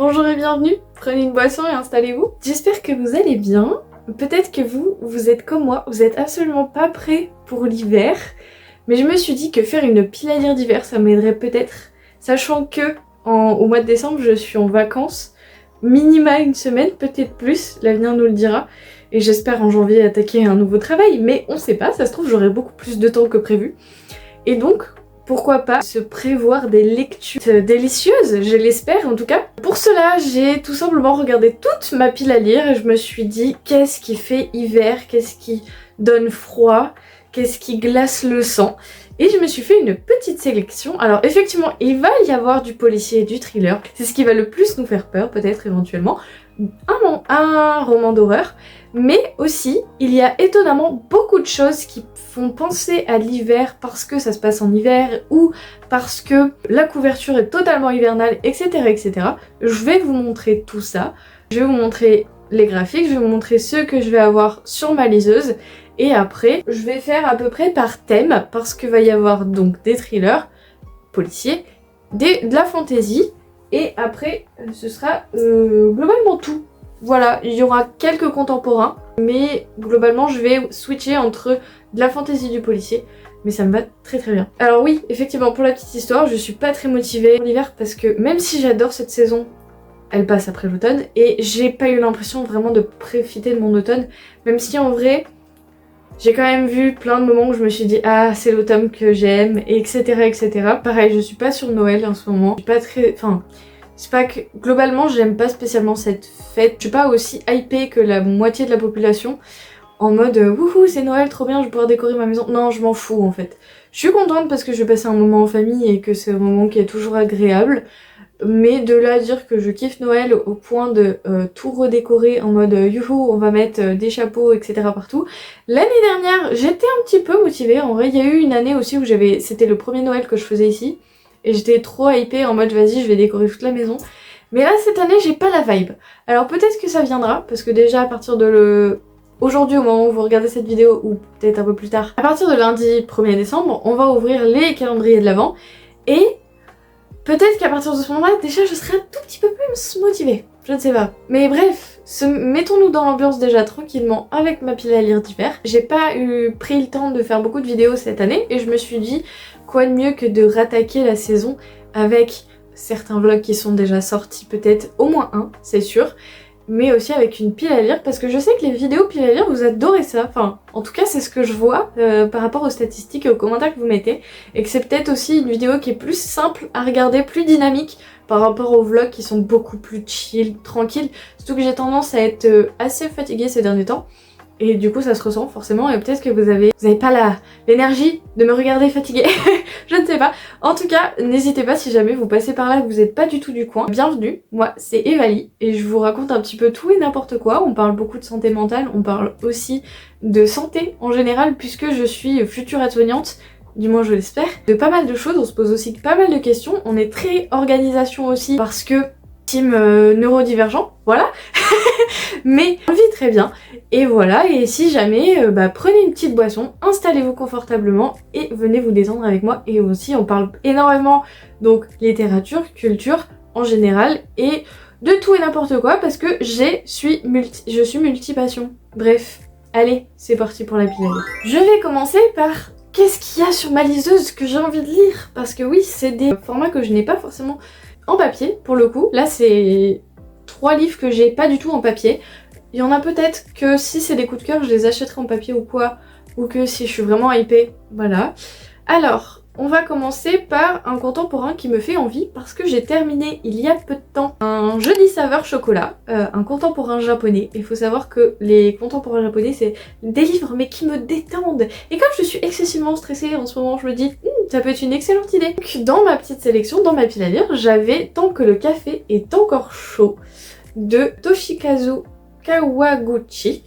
Bonjour et bienvenue, prenez une boisson et installez-vous. J'espère que vous allez bien. Peut-être que vous êtes comme moi, vous êtes absolument pas prêts pour l'hiver. Mais je me suis dit que faire une pile à lire d'hiver, ça m'aiderait peut-être. Sachant que au mois de décembre, je suis en vacances. Minima une semaine, peut-être plus, l'avenir nous le dira. Et j'espère en janvier attaquer un nouveau travail. Mais on sait pas, ça se trouve j'aurai beaucoup plus de temps que prévu. Et donc, pourquoi pas se prévoir des lectures délicieuses, je l'espère en tout cas. Pour cela, j'ai tout simplement regardé toute ma pile à lire et je me suis dit qu'est-ce qui fait hiver, qu'est-ce qui donne froid, qu'est-ce qui glace le sang. Et je me suis fait une petite sélection. Alors effectivement, il va y avoir du policier et du thriller. C'est ce qui va le plus nous faire peur, peut-être éventuellement. Un roman d'horreur. Mais aussi, il y a étonnamment beaucoup de choses qui font penser à l'hiver parce que ça se passe en hiver ou parce que la couverture est totalement hivernale, etc. etc. Je vais vous montrer tout ça. Je vais vous montrer les graphiques, je vais vous montrer ceux que je vais avoir sur ma liseuse. Et après, je vais faire à peu près par thème parce qu'il va y avoir donc des thrillers policiers, de la fantasy et après ce sera globalement tout. Voilà, il y aura quelques contemporains, mais globalement je vais switcher entre de la fantasy du policier, mais ça me va très très bien. Alors oui, effectivement, pour la petite histoire, je suis pas très motivée pour l'hiver parce que même si j'adore cette saison, elle passe après l'automne et j'ai pas eu l'impression vraiment de profiter de mon automne, même si en vrai, j'ai quand même vu plein de moments où je me suis dit ah c'est l'automne que j'aime, etc etc. Pareil, je suis pas sur Noël en ce moment, je suis pas très... Enfin... C'est pas que... Globalement, j'aime pas spécialement cette fête. Je suis pas aussi hypée que la moitié de la population. En mode, wouhou, c'est Noël, trop bien, je vais pouvoir décorer ma maison. Non, je m'en fous en fait. Je suis contente parce que je vais passer un moment en famille et que c'est un moment qui est toujours agréable. Mais de là à dire que je kiffe Noël au point de tout redécorer en mode youhou, on va mettre des chapeaux, etc. partout. L'année dernière, j'étais un petit peu motivée. En vrai, il y a eu une année aussi où c'était le premier Noël que je faisais ici. Et j'étais trop hypée en mode vas-y je vais décorer toute la maison. Mais là cette année j'ai pas la vibe. Alors peut-être que ça viendra parce que déjà à partir de aujourd'hui au moment où vous regardez cette vidéo ou peut-être un peu plus tard, à partir de lundi 1er décembre on va ouvrir les calendriers de l'Avent. Et peut-être qu'à partir de ce moment-là déjà je serai un tout petit peu plus motivée. Je ne sais pas. Mais bref, mettons-nous dans l'ambiance déjà tranquillement avec ma pile à lire d'hiver. J'ai pas pris le temps de faire beaucoup de vidéos cette année et je me suis dit quoi de mieux que de rattaquer la saison avec certains vlogs qui sont déjà sortis, peut-être au moins un, c'est sûr, mais aussi avec une pile à lire parce que je sais que les vidéos pile à lire vous adorez ça, enfin en tout cas c'est ce que je vois par rapport aux statistiques et aux commentaires que vous mettez et que c'est peut-être aussi une vidéo qui est plus simple à regarder, plus dynamique par rapport aux vlogs qui sont beaucoup plus chill, tranquilles, surtout que j'ai tendance à être assez fatiguée ces derniers temps. Et du coup ça se ressent forcément et peut-être que vous avez pas l'énergie de me regarder fatiguée, je ne sais pas. En tout cas, n'hésitez pas si jamais vous passez par là et que vous n'êtes pas du tout du coin. Bienvenue, moi c'est Evali et je vous raconte un petit peu tout et n'importe quoi. On parle beaucoup de santé mentale, on parle aussi de santé en général puisque je suis future aide-soignante, du moins je l'espère. De pas mal de choses, on se pose aussi pas mal de questions. On est très organisation aussi parce que team neurodivergent, voilà. Mais on vit très bien et voilà, et si jamais prenez une petite boisson, installez-vous confortablement et venez vous détendre avec moi. Et aussi on parle énormément donc littérature, culture en général et de tout et n'importe quoi parce que je suis multi-passion. Bref, allez, c'est parti pour la pile à lire. Je vais commencer par qu'est-ce qu'il y a sur ma liseuse que j'ai envie de lire parce que oui, c'est des formats que je n'ai pas forcément en papier pour le coup. Là c'est 3 livres que j'ai pas du tout en papier. Il y en a peut-être que si c'est des coups de cœur, je les achèterai en papier ou quoi, ou que si je suis vraiment hypée, voilà. Alors, on va commencer par un contemporain qui me fait envie parce que j'ai terminé il y a peu de temps un jeudi saveur chocolat, un contemporain japonais. Il faut savoir que les contemporains japonais, c'est des livres mais qui me détendent. Et comme je suis excessivement stressée en ce moment, je me dis ça peut être une excellente idée. Donc, dans ma petite sélection, dans ma pile à lire, j'avais Tant que le café est encore chaud de Toshikazu Kawaguchi.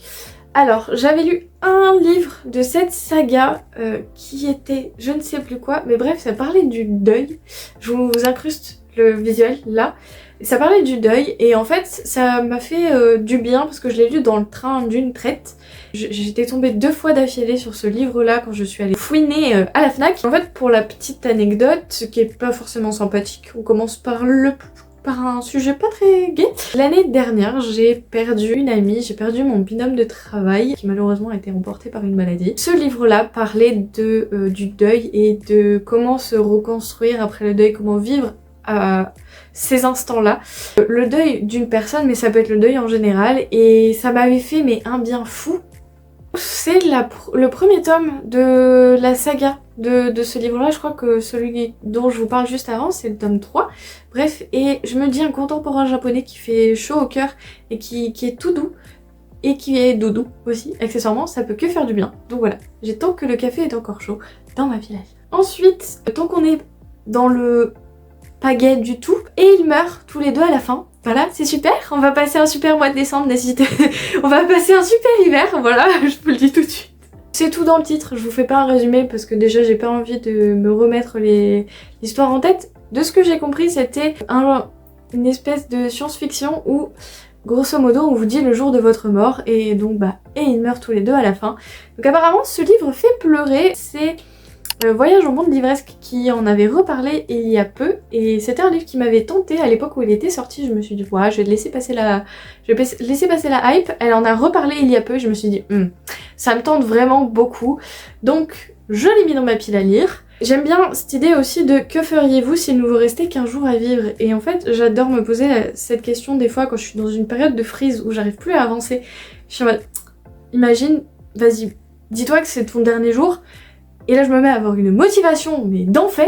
Alors, j'avais lu un livre de cette saga qui était je ne sais plus quoi, mais bref, ça parlait du deuil. Je vous incruste le visuel là. Ça parlait du deuil et en fait, ça m'a fait du bien parce que je l'ai lu dans le train d'une traite. J'étais tombée 2 fois d'affilée sur ce livre-là quand je suis allée fouiner à la FNAC. En fait, pour la petite anecdote, ce qui est pas forcément sympathique, on commence par le par un sujet pas très gai. L'année dernière, j'ai perdu une amie, j'ai perdu mon binôme de travail qui malheureusement a été emporté par une maladie. Ce livre-là parlait du deuil et de comment se reconstruire après le deuil, comment vivre à ces instants-là. Le deuil d'une personne, mais ça peut être le deuil en général, et ça m'avait fait mais un bien fou. C'est le premier tome de la saga de ce livre-là. Je crois que celui dont je vous parle juste avant, c'est le tome 3. Bref, et je me dis un contemporain japonais qui fait chaud au cœur et qui est tout doux et qui est doudou aussi, accessoirement, ça peut que faire du bien. Donc voilà, j'ai tant que le café est encore chaud dans ma village. Ensuite, tant qu'on est dans le pas gai du tout, et ils meurent tous les deux à la fin. Voilà, c'est super, on va passer un super mois de décembre, n'hésitez. On va passer un super hiver, voilà, je vous le dis tout de suite. C'est tout dans le titre, je vous fais pas un résumé parce que déjà j'ai pas envie de me remettre l'histoire en tête. De ce que j'ai compris, c'était une espèce de science-fiction où, grosso modo, on vous dit le jour de votre mort, et donc et ils meurent tous les deux à la fin. Donc apparemment, ce livre fait pleurer, c'est Voyage au monde livresque qui en avait reparlé il y a peu, et c'était un livre qui m'avait tenté à l'époque où il était sorti. Je me suis dit ouais, je vais laisser passer la hype. Elle en a reparlé il y a peu, je me suis dit ça me tente vraiment beaucoup, donc je l'ai mis dans ma pile à lire. J'aime bien cette idée aussi de que feriez-vous s'il ne vous restait qu'un jour à vivre, et en fait j'adore me poser cette question des fois quand je suis dans une période de freeze où j'arrive plus à avancer. Je suis en mode imagine, vas-y, dis-toi que c'est ton dernier jour. Et là je me mets à avoir une motivation mais d'enfer.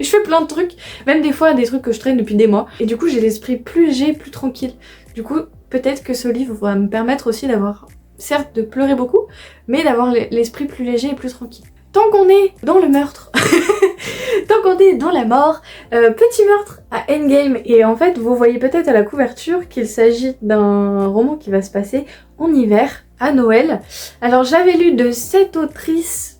Je fais plein de trucs, même des fois des trucs que je traîne depuis des mois. Et du coup j'ai l'esprit plus léger, plus tranquille. Du coup peut-être que ce livre va me permettre aussi d'avoir, certes de pleurer beaucoup, mais d'avoir l'esprit plus léger et plus tranquille. Tant qu'on est dans le meurtre, tant qu'on est dans la mort, petit meurtre à Endgame. Et en fait vous voyez peut-être à la couverture qu'il s'agit d'un roman qui va se passer en hiver, à Noël. Alors j'avais lu de cette autrice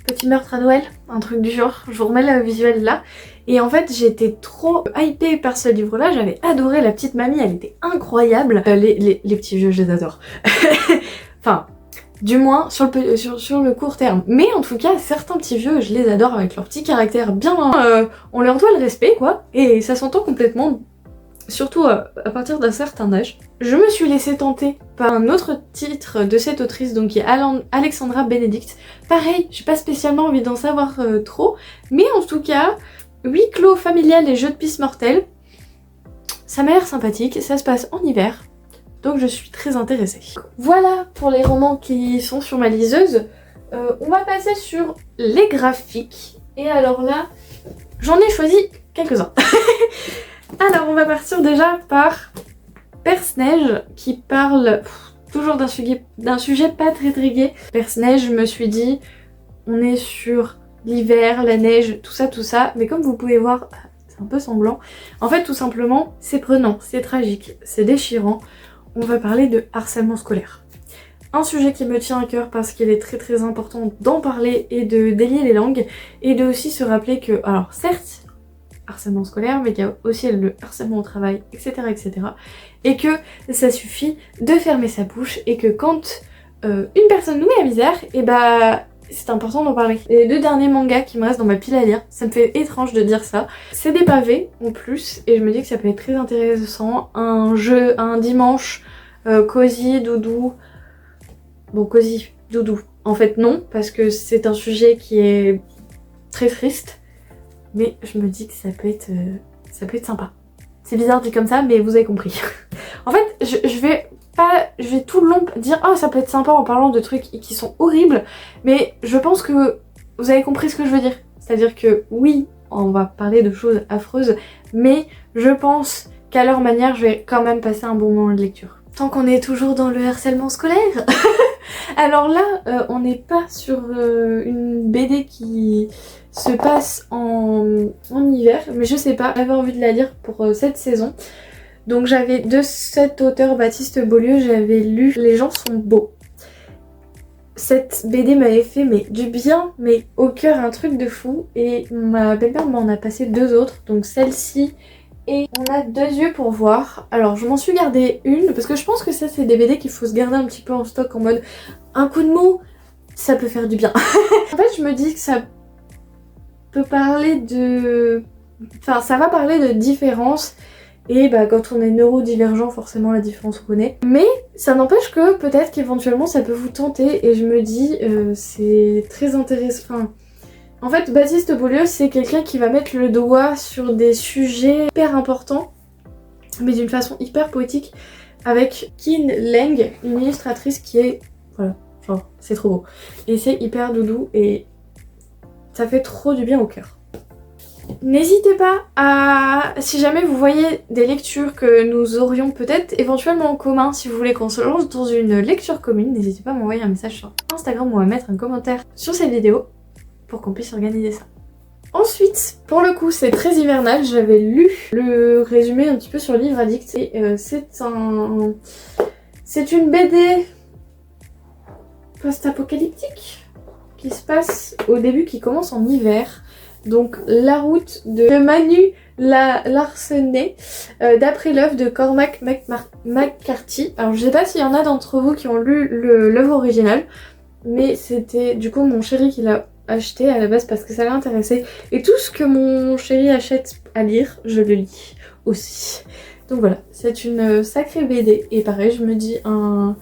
Petit meurtre à Noël, un truc du genre, je vous remets le visuel là. Et en fait j'étais trop hypée par ce livre là, j'avais adoré la petite mamie, elle était incroyable. Les petits vieux je les adore. Enfin, du moins sur le court terme. Mais en tout cas certains petits vieux je les adore avec leur petit caractère bien... on leur doit le respect quoi, et ça s'entend complètement. Surtout à partir d'un certain âge. Je me suis laissée tenter par un autre titre de cette autrice, donc qui est Alexandra Benedict. Pareil, j'ai pas spécialement envie d'en savoir trop, mais en tout cas, huis clos familial et jeux de piste mortels, ça m'a l'air sympathique, ça se passe en hiver, donc je suis très intéressée. Voilà pour les romans qui sont sur ma liseuse. On va passer sur les graphiques, et alors là, j'en ai choisi quelques-uns. Alors on va partir déjà par Perce-Neige qui parle toujours d'un sujet pas très gai. Perce-Neige, je me suis dit on est sur l'hiver, la neige, tout ça, mais comme vous pouvez voir c'est un peu sanglant. En fait tout simplement c'est prenant, c'est tragique, c'est déchirant. On va parler de harcèlement scolaire. Un sujet qui me tient à cœur parce qu'il est très très important d'en parler et de délier les langues, et de aussi se rappeler que, alors certes, harcèlement scolaire, mais qu'il y a aussi le harcèlement au travail, etc., etc. Et que ça suffit de fermer sa bouche, et que quand une personne nous met à misère, et c'est important d'en parler. Les 2 derniers mangas qui me restent dans ma pile à lire, ça me fait étrange de dire ça, c'est des pavés en plus, et je me dis que ça peut être très intéressant. Un jeu, un dimanche, cosy, doudou. Bon, cosy, doudou. En fait non, parce que c'est un sujet qui est très triste. Mais je me dis que ça peut être sympa. C'est bizarre dit comme ça, mais vous avez compris. En fait, je vais tout le long dire oh ça peut être sympa en parlant de trucs qui sont horribles, mais je pense que vous avez compris ce que je veux dire. C'est-à-dire que oui, on va parler de choses affreuses, mais je pense qu'à leur manière, je vais quand même passer un bon moment de lecture. Tant qu'on est toujours dans le harcèlement scolaire, alors là, on n'est pas sur une BD qui se passe en hiver, mais je sais pas, j'avais envie de la lire pour cette saison. Donc j'avais de cet auteur Baptiste Beaulieu, j'avais lu Les gens sont beaux. Cette BD m'avait fait du bien, mais au cœur, un truc de fou, et ma belle-mère m'en a passé 2 autres, donc celle-ci et On a 2 yeux pour voir. Alors je m'en suis gardée une, parce que je pense que ça c'est des BD qu'il faut se garder un petit peu en stock, en mode un coup de mou, ça peut faire du bien. En fait je me dis que ça peut parler de Enfin, ça va parler de différence. Et bah quand on est neurodivergent, forcément la différence on connaît. Mais ça n'empêche que peut-être qu'éventuellement ça peut vous tenter. Et je me dis, c'est très intéressant. Enfin, en fait, Baptiste Beaulieu, c'est quelqu'un qui va mettre le doigt sur des sujets hyper importants, mais d'une façon hyper poétique, avec Kin Leng, une illustratrice qui est... Voilà, genre, c'est trop beau. Et c'est hyper doudou et ça fait trop du bien au cœur. N'hésitez pas à... Si jamais vous voyez des lectures que nous aurions peut-être éventuellement en commun, si vous voulez qu'on se lance dans une lecture commune, n'hésitez pas à m'envoyer un message sur Instagram ou à mettre un commentaire sur cette vidéo pour qu'on puisse organiser ça. Ensuite, pour le coup, c'est très hivernal. J'avais lu le résumé un petit peu sur Livre Addict et c'est une BD post-apocalyptique qui se passe au début, qui commence en hiver. Donc la route de Manu Larsenet, d'après l'œuvre de Cormac McCarthy. Alors je sais pas s'il y en a d'entre vous qui ont lu l'œuvre originale, mais c'était du coup mon chéri qui l'a acheté à la base parce que ça l'intéressait. Et tout ce que mon chéri achète à lire, je le lis aussi. Donc voilà, c'est une sacrée BD. Et pareil, je me dis un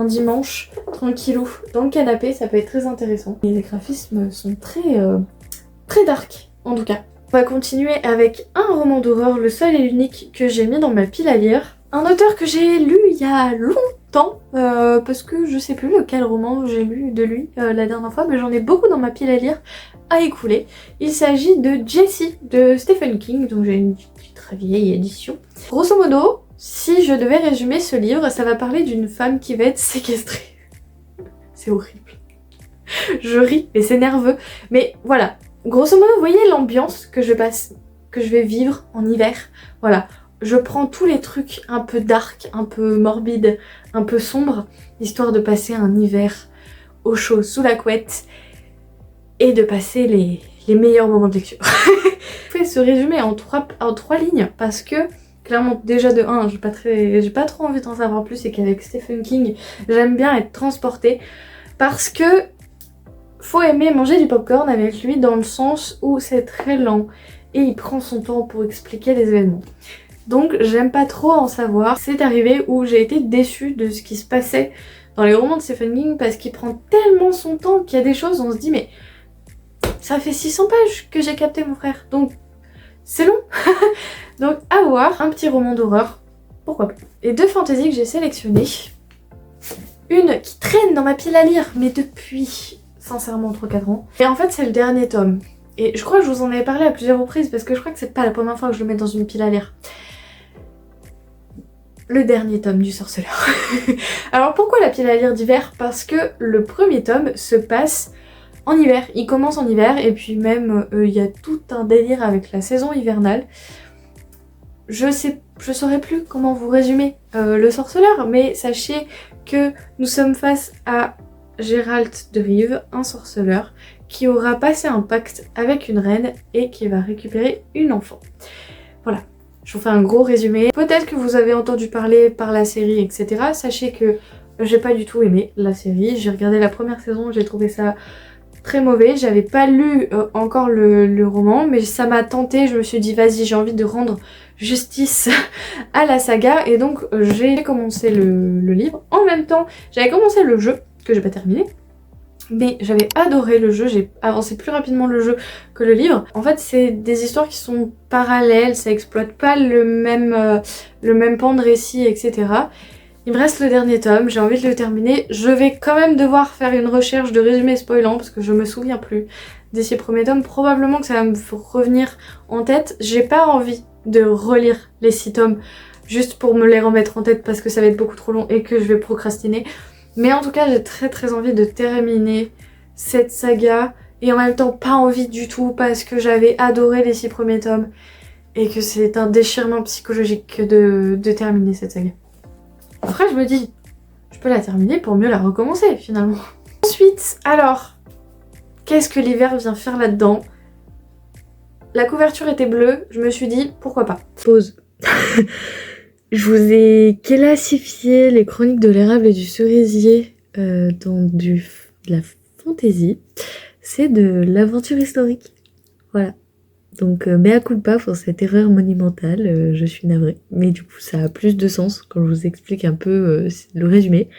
dimanche, tranquillou, dans le canapé, ça peut être très intéressant. Et les graphismes sont très dark, en tout cas. On va continuer avec un roman d'horreur, le seul et l'unique que j'ai mis dans ma pile à lire. Un auteur que j'ai lu il y a longtemps, parce que je sais plus lequel roman j'ai lu de lui la dernière fois, mais j'en ai beaucoup dans ma pile à lire à écouler. Il s'agit de Jessie de Stephen King, donc j'ai une très vieille édition. Grosso modo, si je devais résumer ce livre, ça va parler d'une femme qui va être séquestrée. C'est horrible. Je ris, mais c'est nerveux. Mais voilà, grosso modo, vous voyez l'ambiance que je vais vivre en hiver. Voilà. Je prends tous les trucs un peu dark, un peu morbide, un peu sombre, histoire de passer un hiver au chaud sous la couette et de passer les meilleurs moments de lecture. Je fais ce résumé en trois lignes parce que clairement déjà de 1, j'ai pas trop envie d'en savoir plus et qu'avec Stephen King j'aime bien être transportée parce que faut aimer manger du popcorn avec lui dans le sens où c'est très lent et il prend son temps pour expliquer les événements. Donc j'aime pas trop en savoir. C'est arrivé où j'ai été déçue de ce qui se passait dans les romans de Stephen King parce qu'il prend tellement son temps qu'il y a des choses où on se dit mais ça fait 600 pages que j'ai capté mon frère, donc c'est long. Donc à voir, un petit roman d'horreur, pourquoi pas. Et deux fantaisies que j'ai sélectionnées. Une qui traîne dans ma pile à lire, mais depuis sincèrement 3-4 ans. Et en fait c'est le dernier tome. Et je crois que je vous en avais parlé à plusieurs reprises parce que je crois que c'est pas la première fois que je le mets dans une pile à lire. Le dernier tome du Sorceleur. Alors pourquoi la pile à lire d'hiver? Parce que le premier tome se passe en hiver. Il commence en hiver et puis même il y a tout un délire avec la saison hivernale. Je saurais plus comment vous résumer le Sorceleur, mais sachez que nous sommes face à Gérald de Rive, un sorceleur qui aura passé un pacte avec une reine et qui va récupérer une enfant. Voilà. Je vous fais un gros résumé. Peut-être que vous avez entendu parler par la série, etc. Sachez que j'ai pas du tout aimé la série. J'ai regardé la première saison, j'ai trouvé ça très mauvais. J'avais pas lu encore le roman, mais ça m'a tenté. Je me suis dit, vas-y, j'ai envie de rendre justice à la saga. Et donc, j'ai commencé le livre. En même temps, j'avais commencé le jeu, que j'ai pas terminé. Mais j'avais adoré le jeu, j'ai avancé plus rapidement le jeu que le livre. En fait, c'est des histoires qui sont parallèles, ça exploite pas le même pan de récit, etc. Il me reste le dernier tome, j'ai envie de le terminer. Je vais quand même devoir faire une recherche de résumé spoilant parce que je me souviens plus des 6 premiers tomes. Probablement que ça va me revenir en tête. J'ai pas envie de relire les 6 tomes juste pour me les remettre en tête parce que ça va être beaucoup trop long et que je vais procrastiner. Mais en tout cas, j'ai très envie de terminer cette saga et en même temps pas envie du tout parce que j'avais adoré les 6 premiers tomes et que c'est un déchirement psychologique de terminer cette saga. Après, je me dis, je peux la terminer pour mieux la recommencer finalement. Ensuite, alors, qu'est-ce que l'hiver vient faire là-dedans? La couverture était bleue, je me suis dit, pourquoi pas. Pause. Je vous ai classifié les chroniques de l'érable et du cerisier dans de la fantaisie. C'est de l'aventure historique. Voilà. Donc mea culpa pour cette erreur monumentale, je suis navrée. Mais du coup ça a plus de sens quand je vous explique un peu le résumé.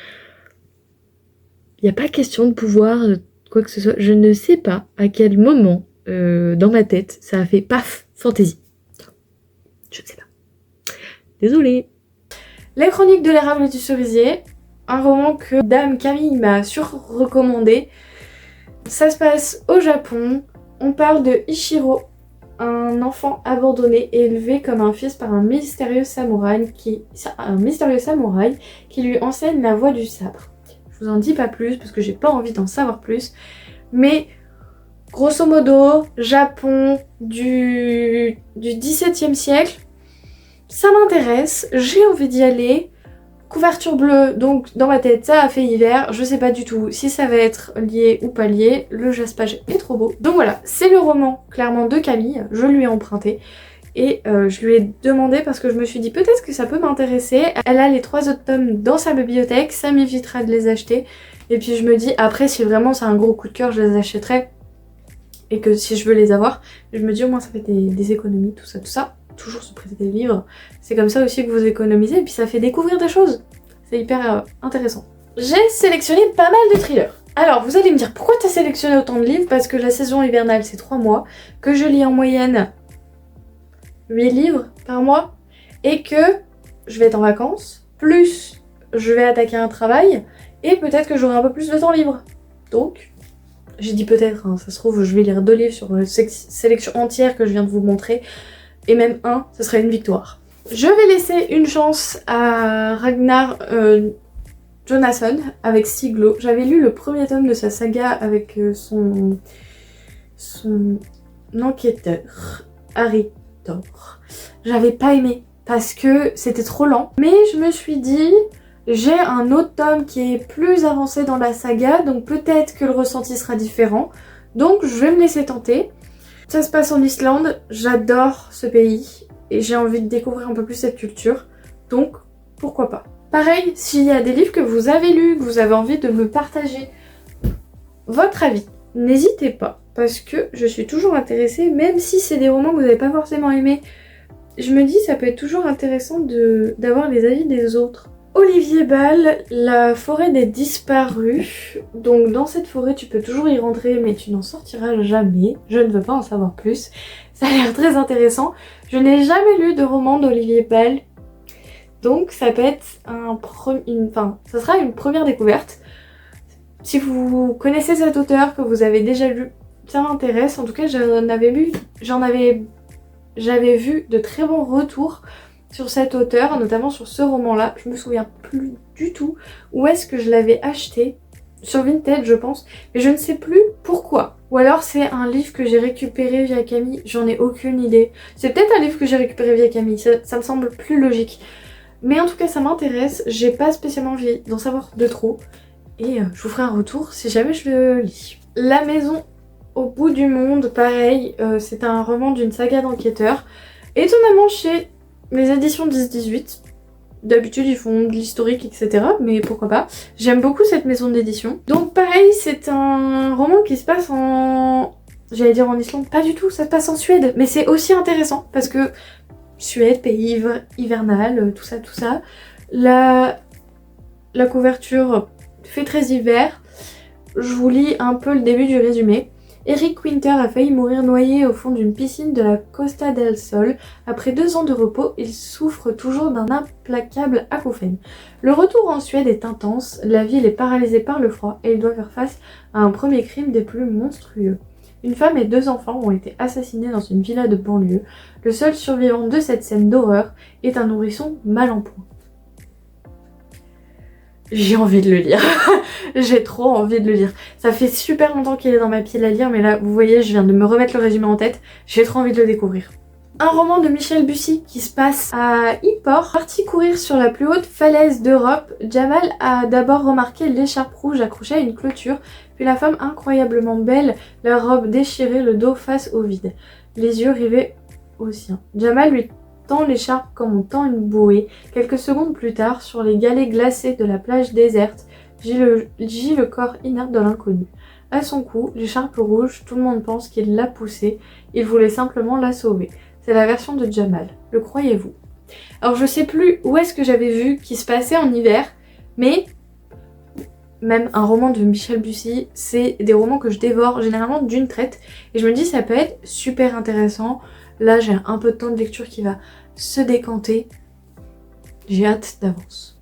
Il n'y a pas question de pouvoir, quoi que ce soit. Je ne sais pas à quel moment dans ma tête ça a fait paf, fantaisie. Je ne sais pas. Désolée. Les Chroniques de l'érable et du cerisier, un roman que Dame Camille m'a sur-recommandé. Ça se passe au Japon. On parle de Ichiro, un enfant abandonné et élevé comme un fils par un mystérieux samouraï qui lui enseigne la voie du sabre. Je vous en dis pas plus parce que j'ai pas envie d'en savoir plus. Mais grosso modo, Japon du XVIIe siècle, ça m'intéresse, j'ai envie d'y aller. Couverture bleue, donc dans ma tête ça a fait hiver, je sais pas du tout si ça va être lié ou pas lié, le jaspage est trop beau. Donc voilà, c'est le roman clairement de Camille, je lui ai emprunté et je lui ai demandé parce que je me suis dit peut-être que ça peut m'intéresser. Elle a les 3 autres tomes dans sa bibliothèque, ça m'évitera de les acheter. Et puis je me dis après si vraiment c'est un gros coup de cœur je les achèterai et que si je veux les avoir, je me dis au moins ça fait des économies, tout ça. Toujours se prêter des livres, c'est comme ça aussi que vous économisez et puis ça fait découvrir des choses. C'est hyper intéressant. J'ai sélectionné pas mal de thrillers. Alors vous allez me dire pourquoi t'as sélectionné autant de livres? Parce que la saison hivernale c'est 3 mois, que je lis en moyenne 8 livres par mois et que je vais être en vacances, plus je vais attaquer un travail et peut-être que j'aurai un peu plus de temps libre. Donc, j'ai dit peut-être, hein, ça se trouve je vais lire 2 livres sur une sélection entière que je viens de vous montrer. Et même un, ce serait une victoire. Je vais laisser une chance à Ragnar Jonasson avec Siglo. J'avais lu le premier tome de sa saga avec son enquêteur, Harry Thor. J'avais pas aimé parce que c'était trop lent. Mais je me suis dit, j'ai un autre tome qui est plus avancé dans la saga, donc peut-être que le ressenti sera différent. Donc je vais me laisser tenter. Ça se passe en Islande, j'adore ce pays et j'ai envie de découvrir un peu plus cette culture, donc pourquoi pas. Pareil, s'il y a des livres que vous avez lus, que vous avez envie de me partager votre avis, n'hésitez pas, parce que je suis toujours intéressée, même si c'est des romans que vous n'avez pas forcément aimés, je me dis ça peut être toujours intéressant d'avoir les avis des autres. Olivier Ball, la forêt des disparus. Donc dans cette forêt tu peux toujours y rentrer mais tu n'en sortiras jamais. Je ne veux pas en savoir plus. Ça a l'air très intéressant. Je n'ai jamais lu de roman d'Olivier Ball. Donc ça peut être ça sera une première découverte. Si vous connaissez cet auteur, que vous avez déjà lu, ça m'intéresse. En tout cas j'avais vu de très bons retours sur cet auteur, notamment sur ce roman-là. Je me souviens plus du tout où est-ce que je l'avais acheté. Sur Vinted, je pense. Mais je ne sais plus pourquoi. Ou alors c'est un livre que j'ai récupéré via Camille. J'en ai aucune idée. C'est peut-être un livre que j'ai récupéré via Camille. Ça me semble plus logique. Mais en tout cas, ça m'intéresse. J'ai pas spécialement envie d'en savoir de trop. Et je vous ferai un retour si jamais je le lis. La maison au bout du monde, pareil. C'est un roman d'une saga d'enquêteurs. Étonnamment chez les éditions 10-18, d'habitude ils font de l'historique etc, mais pourquoi pas. J'aime beaucoup cette maison d'édition. Donc pareil, c'est un roman qui se passe j'allais dire en Islande, pas du tout, ça se passe en Suède. Mais c'est aussi intéressant parce que Suède, pays hivernal, tout ça. La couverture fait très hiver. Je vous lis un peu le début du résumé. Eric Winter a failli mourir noyé au fond d'une piscine de la Costa del Sol. Après 2 ans de repos, il souffre toujours d'un implacable acouphène. Le retour en Suède est intense, la ville est paralysée par le froid et il doit faire face à un premier crime des plus monstrueux. Une femme et 2 enfants ont été assassinés dans une villa de banlieue. Le seul survivant de cette scène d'horreur est un nourrisson mal en point. J'ai envie de le lire. J'ai trop envie de le lire. Ça fait super longtemps qu'il est dans ma pile à lire, mais là, vous voyez, je viens de me remettre le résumé en tête. J'ai trop envie de le découvrir. Un roman de Michel Bussy qui se passe à Yport. Parti courir sur la plus haute falaise d'Europe, Jamal a d'abord remarqué l'écharpe rouge accrochée à une clôture, puis la femme incroyablement belle, la robe déchirée, le dos face au vide, les yeux rivés au sien. Jamal lui tend l'écharpe comme on tend une bouée. Quelques secondes plus tard, sur les galets glacés de la plage déserte, gît le corps inerte de l'inconnu. à son cou, l'écharpe rouge, tout le monde pense qu'il l'a poussée, il voulait simplement la sauver. C'est la version de Jamal, le croyez-vous? Alors je sais plus où est-ce que j'avais vu qui se passait en hiver, mais même un roman de Michel Bussy, c'est des romans que je dévore généralement d'une traite, et je me dis ça peut être super intéressant. Là j'ai un peu de temps de lecture qui va se décanter, j'ai hâte d'avance.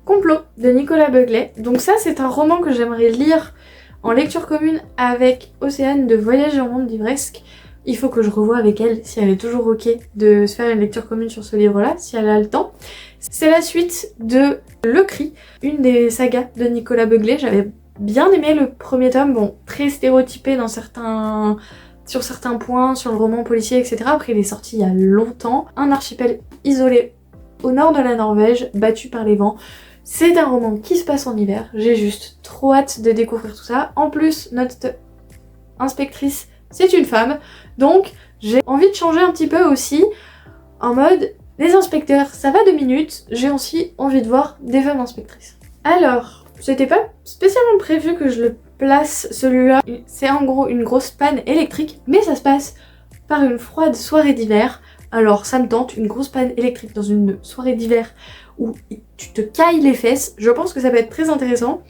Complot de Nicolas Beuglet, donc ça c'est un roman que j'aimerais lire en lecture commune avec Océane de Voyage en monde livresque. Il faut que je revoie avec elle si elle est toujours ok de se faire une lecture commune sur ce livre-là, si elle a le temps. C'est la suite de Le Cri, une des sagas de Nicolas Beuglet. J'avais bien aimé le premier tome, bon, très stéréotypé sur certains points, sur le roman policier, etc. Après, il est sorti il y a longtemps. Un archipel isolé au nord de la Norvège, battu par les vents. C'est un roman qui se passe en hiver. J'ai juste trop hâte de découvrir tout ça. En plus, notre inspectrice, c'est une femme. Donc, j'ai envie de changer un petit peu aussi, en mode, les inspecteurs, ça va 2 minutes, j'ai aussi envie de voir des femmes inspectrices. Alors, c'était pas spécialement prévu que je le place, celui-là. C'est en gros une grosse panne électrique, mais ça se passe par une froide soirée d'hiver. Alors, ça me tente, une grosse panne électrique dans une soirée d'hiver où tu te cailles les fesses, je pense que ça peut être très intéressant.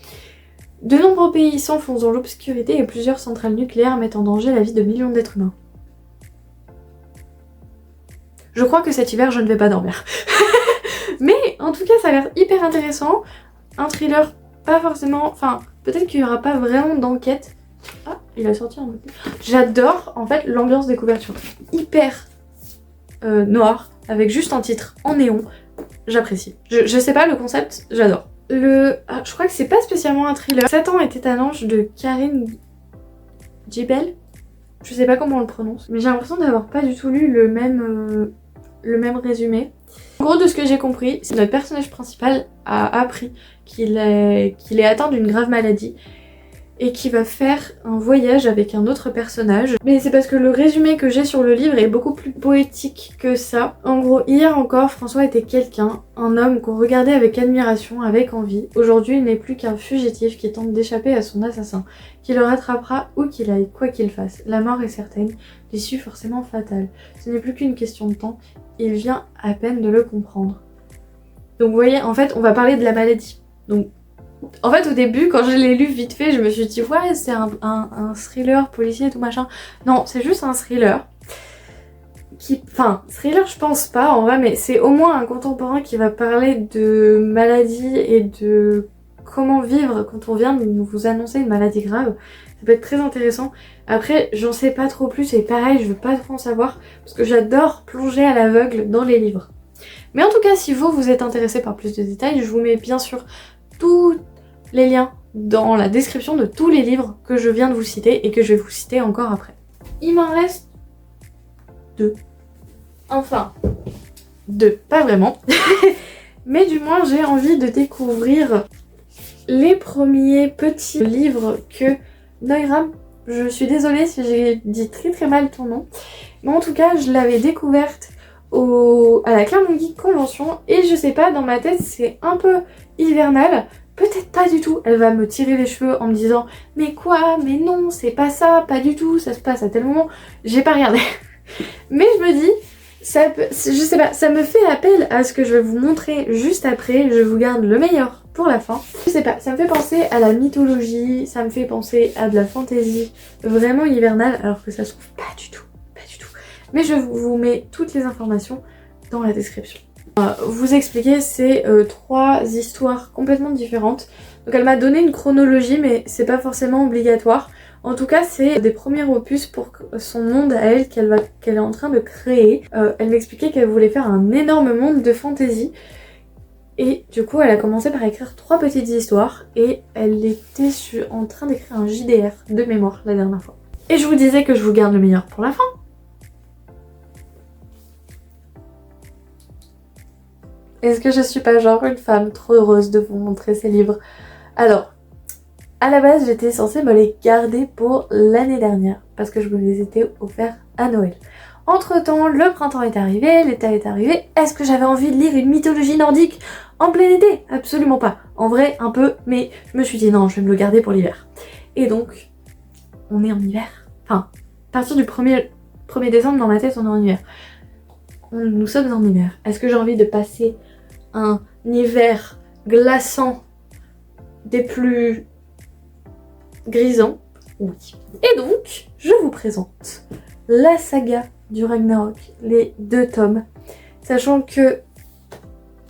De nombreux pays s'enfoncent dans l'obscurité et plusieurs centrales nucléaires mettent en danger la vie de millions d'êtres humains. Je crois que cet hiver, je ne vais pas dormir. Mais en tout cas, ça a l'air hyper intéressant. Un thriller, pas forcément... Enfin, peut-être qu'il n'y aura pas vraiment d'enquête. Ah, il a sorti un autre. J'adore, en fait, l'ambiance des couvertures. Hyper noir, avec juste un titre en néon. J'apprécie. Je sais pas, le concept, j'adore. Je crois que c'est pas spécialement un thriller. Satan était un ange de Karine Gibel. Je sais pas comment on le prononce, mais j'ai l'impression d'avoir pas du tout lu le même résumé. En gros, de ce que j'ai compris, c'est notre personnage principal a appris qu'il est atteint d'une grave maladie et qui va faire un voyage avec un autre personnage. Mais c'est parce que le résumé que j'ai sur le livre est beaucoup plus poétique que ça. En gros, hier encore, François était quelqu'un, un homme qu'on regardait avec admiration, avec envie. Aujourd'hui, il n'est plus qu'un fugitif qui tente d'échapper à son assassin, qui le rattrapera où qu'il aille, quoi qu'il fasse. La mort est certaine, l'issue forcément fatale. Ce n'est plus qu'une question de temps, il vient à peine de le comprendre. Donc vous voyez, en fait, on va parler de la maladie. Donc, en fait, au début, quand je l'ai lu vite fait, je me suis dit ouais, c'est un thriller policier et tout machin. Non, c'est juste un thriller. Enfin, thriller, je pense pas en vrai, mais c'est au moins un contemporain qui va parler de maladie et de comment vivre quand on vient de vous annoncer une maladie grave. Ça peut être très intéressant. Après, j'en sais pas trop plus et pareil, je veux pas trop en savoir parce que j'adore plonger à l'aveugle dans les livres. Mais en tout cas, si vous êtes intéressé par plus de détails, je vous mets bien sûr tous les liens dans la description de tous les livres que je viens de vous citer et que je vais vous citer encore après. Il m'en reste 2. Enfin, 2, pas vraiment. Mais du moins, j'ai envie de découvrir les premiers petits livres que Neuram, je suis désolée si j'ai dit très très mal ton nom, mais en tout cas, je l'avais découverte à la Claremont Geek Convention et je sais pas, dans ma tête, c'est un peu hivernal. Peut-être pas du tout, elle va me tirer les cheveux en me disant mais quoi, mais non, c'est pas ça, pas du tout, ça se passe à tel moment, j'ai pas regardé. Mais je me dis, je sais pas, ça me fait appel à ce que je vais vous montrer juste après, je vous garde le meilleur pour la fin. Je sais pas, ça me fait penser à la mythologie, ça me fait penser à de la fantaisie vraiment hivernale, alors que ça se trouve pas du tout, pas du tout. Mais je vous mets toutes les informations dans la description. Vous expliquer, c'est 3 histoires complètement différentes. Donc elle m'a donné une chronologie, mais c'est pas forcément obligatoire. En tout cas, c'est des premiers opus pour son monde à elle qu'elle est en train de créer. Elle m'expliquait qu'elle voulait faire un énorme monde de fantasy. Et du coup, elle a commencé par écrire 3 petites histoires. Et elle était en train d'écrire un JDR de mémoire la dernière fois. Et je vous disais que je vous garde le meilleur pour la fin. Est-ce que je suis pas genre une femme trop heureuse de vous montrer ces livres? Alors, à la base, j'étais censée me les garder pour l'année dernière parce que je me les étais offerts à Noël. Entre temps, le printemps est arrivé, l'été est arrivé. Est-ce que j'avais envie de lire une mythologie nordique en plein été? Absolument pas. En vrai, un peu, mais je me suis dit non, je vais me le garder pour l'hiver. Et donc, on est en hiver. Enfin, à partir du 1er décembre, dans ma tête, on est en hiver. Nous sommes en hiver. Est-ce que j'ai envie de passer un hiver glaçant des plus grisants? Oui. Et donc, je vous présente la saga du Ragnarok, les 2 tomes. Sachant que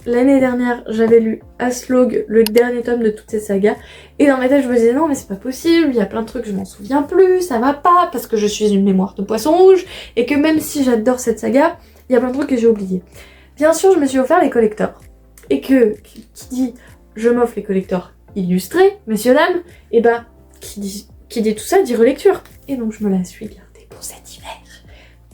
l'année dernière, j'avais lu Aslog, le dernier tome de toute cette saga. Et dans ma tête, je me disais non, mais c'est pas possible, il y a plein de trucs, je m'en souviens plus, ça va pas, parce que je suis une mémoire de poisson rouge. Et que même si j'adore cette saga, il y a plein de trucs que j'ai oubliés. Bien sûr, je me suis offert les collectors. Et que, qui dit je m'offre les collectors illustrés, messieurs, dames, et bah, qui dit tout ça dit relecture. Et donc, je me la suis gardée pour cet hiver.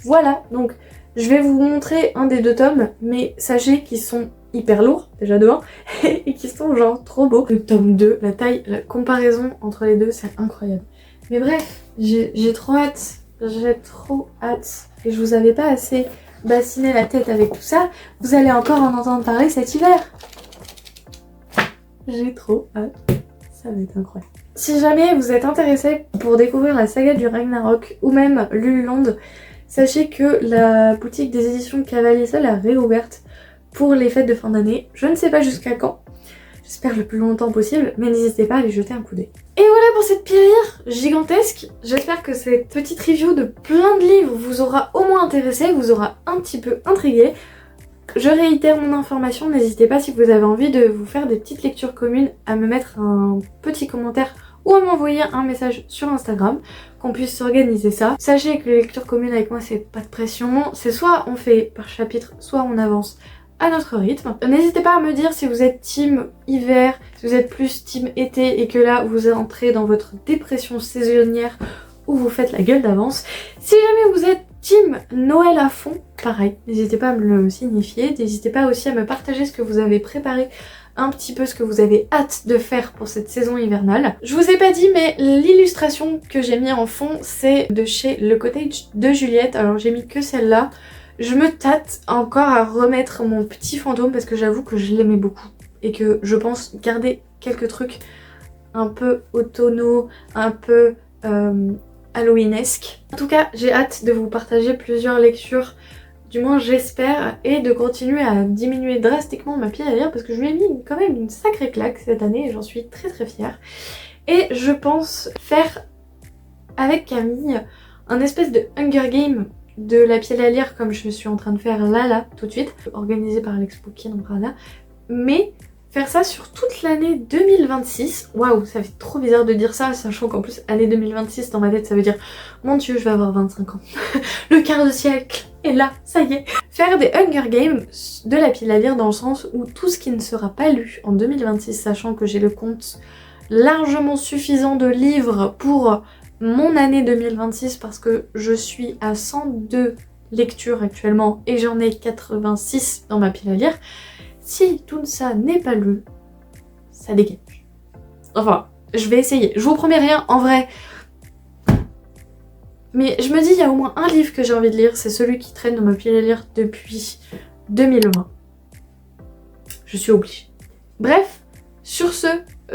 Voilà, donc je vais vous montrer un des 2 tomes, mais sachez qu'ils sont hyper lourds, déjà de 1, et qu'ils sont genre trop beaux. Le tome 2, la taille, la comparaison entre les deux, c'est incroyable. Mais bref, j'ai trop hâte, et je vous avais pas assez bassiné la tête avec tout ça, vous allez encore en entendre parler cet hiver. J'ai trop hâte, ça va être incroyable. Si jamais vous êtes intéressé pour découvrir la saga du Ragnarok, ou même Lululand, sachez que la boutique des éditions Cavalier Seul a réouverte pour les fêtes de fin d'année. Je ne sais pas jusqu'à quand, j'espère le plus longtemps possible, mais n'hésitez pas à lui jeter un coup d'œil. Et voilà pour cette pirire gigantesque. J'espère que cette petite review de plein de livres vous aura au moins intéressé, vous aura un petit peu intrigué. Je réitère mon information, n'hésitez pas si vous avez envie de vous faire des petites lectures communes à me mettre un petit commentaire ou à m'envoyer un message sur Instagram, qu'on puisse s'organiser ça. Sachez que les lectures communes avec moi, c'est pas de pression, c'est soit on fait par chapitre, soit on avance à notre rythme. N'hésitez pas à me dire si vous êtes team hiver, si vous êtes plus team été et que là vous entrez dans votre dépression saisonnière ou vous faites la gueule d'avance. Si jamais vous êtes team Noël à fond, pareil, n'hésitez pas à me le signifier, n'hésitez pas aussi à me partager ce que vous avez préparé, un petit peu ce que vous avez hâte de faire pour cette saison hivernale. Je vous ai pas dit, mais l'illustration que j'ai mis en fond, c'est de chez Le Cottage de Juliette. Alors j'ai mis que celle-là. Je me tâte encore à remettre mon petit fantôme parce que j'avoue que je l'aimais beaucoup et que je pense garder quelques trucs un peu automnaux, un peu halloweenesque. En tout cas, j'ai hâte de vous partager plusieurs lectures, du moins j'espère, et de continuer à diminuer drastiquement ma pile à lire parce que je lui ai mis quand même une sacrée claque cette année et j'en suis très très fière. Et je pense faire avec Camille un espèce de Hunger Game de la pile à lire comme je suis en train de faire là tout de suite, organisé par l'Expo Kinbrana, mais faire ça sur toute l'année 2026. Waouh, ça fait trop bizarre de dire ça, sachant qu'en plus année 2026 dans ma tête ça veut dire mon dieu je vais avoir 25 ans. Le quart de siècle est là, ça y est. Faire des Hunger Games de la pile à lire dans le sens où tout ce qui ne sera pas lu en 2026, sachant que j'ai le compte largement suffisant de livres pour mon année 2026 parce que je suis à 102 lectures actuellement et j'en ai 86 dans ma pile à lire. Si tout ça n'est pas lu, ça dégage. Enfin, je vais essayer. Je vous promets rien, en vrai. Mais je me dis, il y a au moins un livre que j'ai envie de lire, c'est celui qui traîne dans ma pile à lire depuis 2020. Je suis obligée. Bref, sur ce,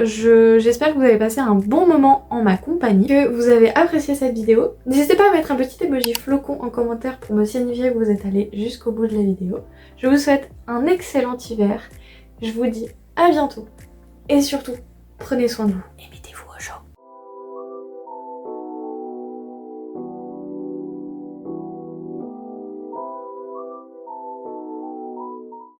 j'espère que vous avez passé un bon moment en ma compagnie, que vous avez apprécié cette vidéo. N'hésitez pas à mettre un petit emoji flocon en commentaire pour me signifier que vous êtes allé jusqu'au bout de la vidéo. Je vous souhaite un excellent hiver. Je vous dis à bientôt. Et surtout, prenez soin de vous. Et mettez